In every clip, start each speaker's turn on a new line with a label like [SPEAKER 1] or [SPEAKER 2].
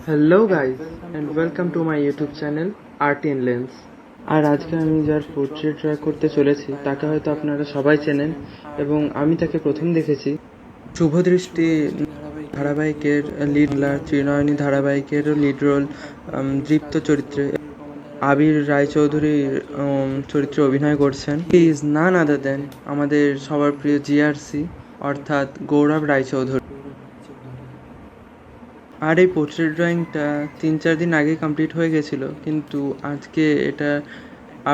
[SPEAKER 1] Hello guys and welcome to my YouTube channel art in lens. আর আজকে আমি যার পোর্ট্রেট ড্র করতে চলেছি তাকে হয়তো আপনারা সবাই চেনেন এবং আমি তাকে প্রথম দেখেছি শুভদৃষ্টি ধারাবাহিকের লিড ত্রিনয়নী ধারাবাহিকের লিড রোল দৃপ্ত চরিত্রে আবির রায়চৌধুরীর চরিত্রে অভিনয় করছেন। হি ইজ নান আদার দেন আমাদের সবার প্রিয় GRC অর্থাৎ গৌরব রায়চৌধুরী। আর এই পোর্ট্রেট ড্রয়িংটা 3-4 দিন আগে কমপ্লিট হয়ে গেছিলো, কিন্তু আজকে এটা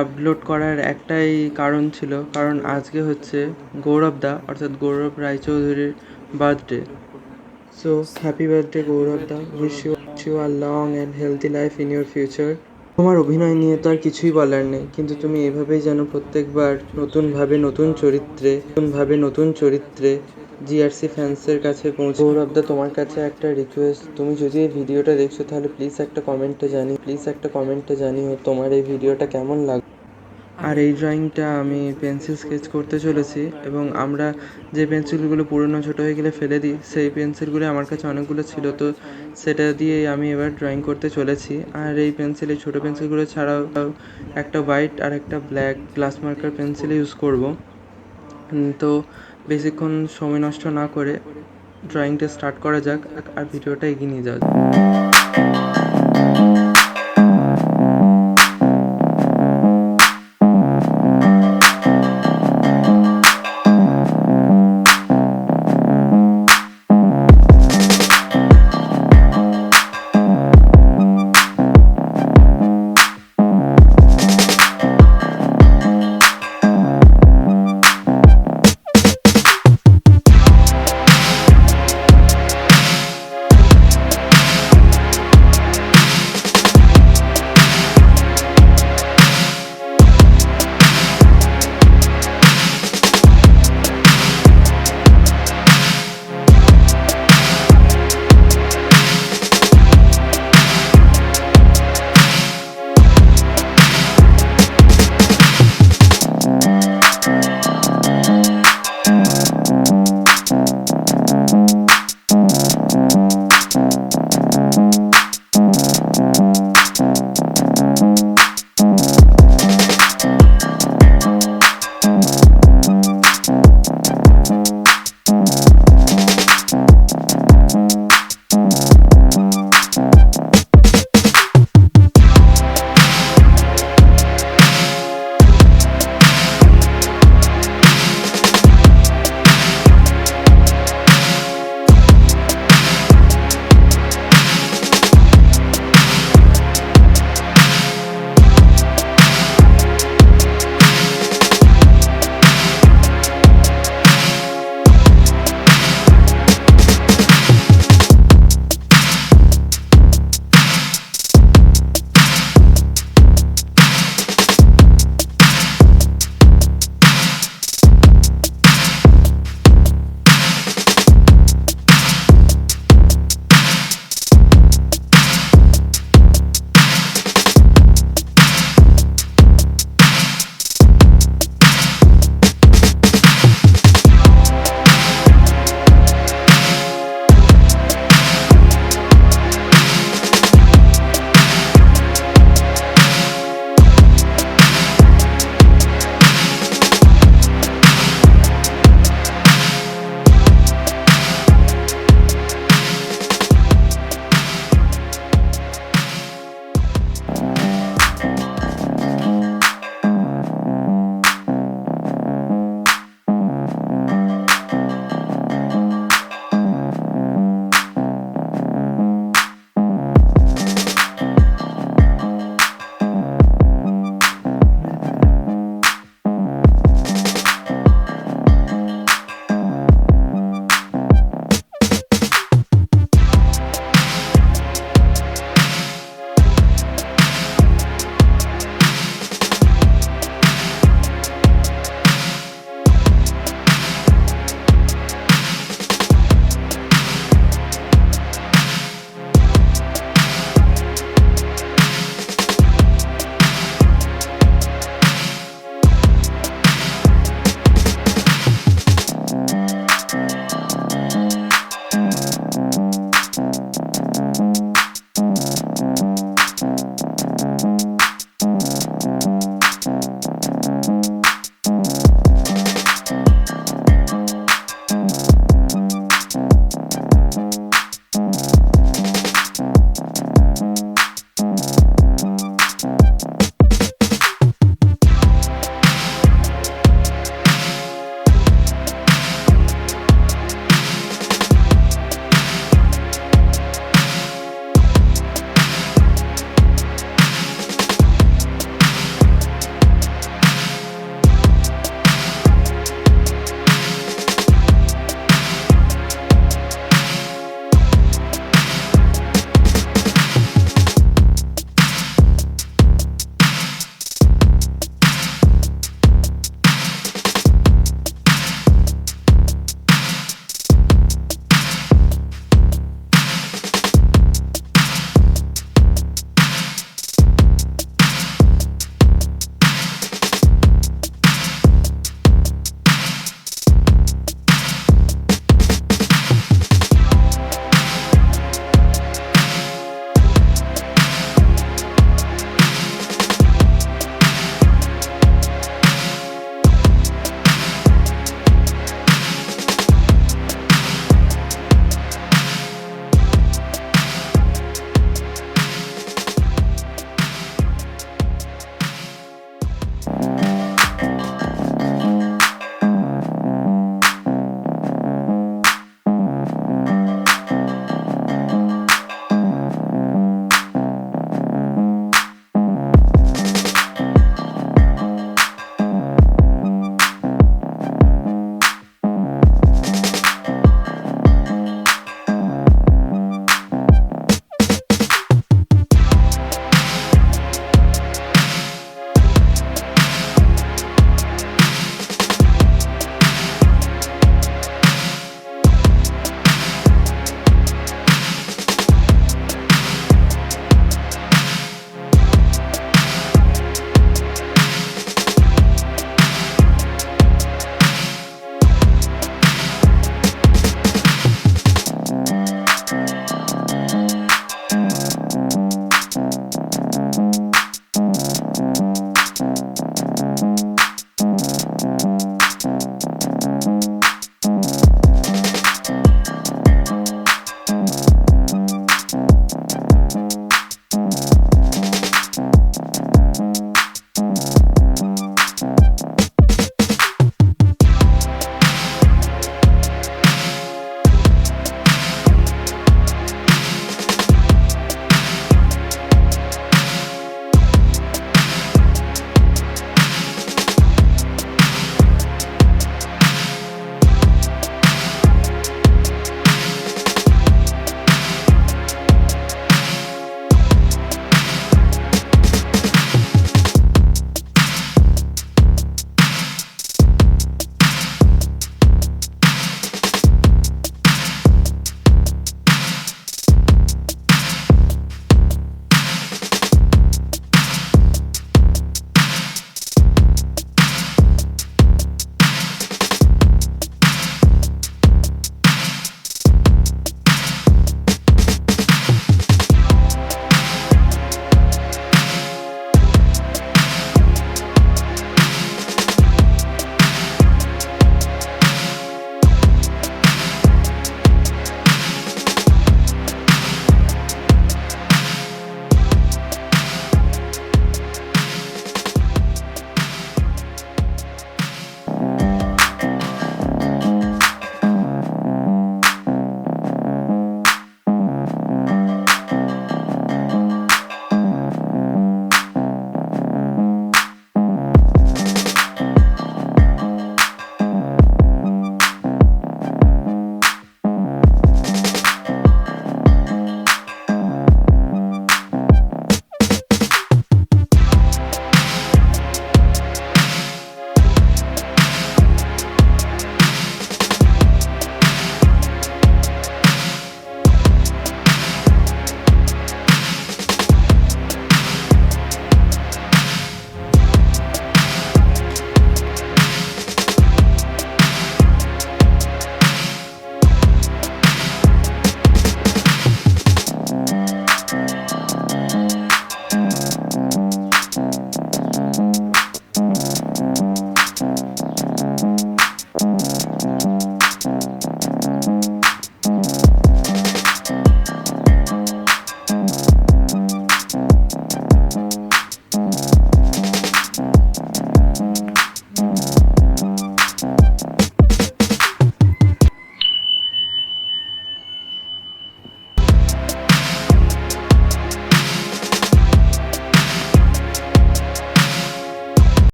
[SPEAKER 1] আপলোড করার একটাই কারণ ছিল, কারণ আজকে হচ্ছে গৌরবদা অর্থাৎ গৌরব রায়চৌধুরীর বার্থডে। সো হ্যাপি বার্থডে গৌরবদা, wish you a long and healthy life in your future. তোমার অভিনয় নিয়ে তো আর কিছুই বলার নেই, কিন্তু তুমি এভাবেই যেন প্রত্যেকবার নতুন চরিত্রে GRC ফ্যান্সের কাছে পৌঁছে। গৌরবদা, তোমার কাছে একটা রিকোয়েস্ট, তুমি যদি এই ভিডিওটা দেখছো তাহলে প্লিজ একটা কমেন্টে জানিও তোমার এই ভিডিওটা কেমন লাগবে। আর এই ড্রয়িংটা আমি পেন্সিল স্কেচ করতে চলেছি, এবং আমরা যে পেন্সিলগুলো পুরনো ছোটো হয়ে গেলে ফেলে দিই, সেই পেন্সিলগুলো আমার কাছে অনেকগুলো ছিল, তো সেটা দিয়েই আমি এবার ড্রয়িং করতে চলেছি। আর এই ছোটো পেন্সিলগুলো ছাড়াও একটা হোয়াইট আর একটা black glass marker pencil use করব। তো বেশিক্ষণ সময় নষ্ট না করে ড্রয়িংটা স্টার্ট করা যাক আর ভিডিওটা এগিয়ে নিয়ে যাওয়া যাক।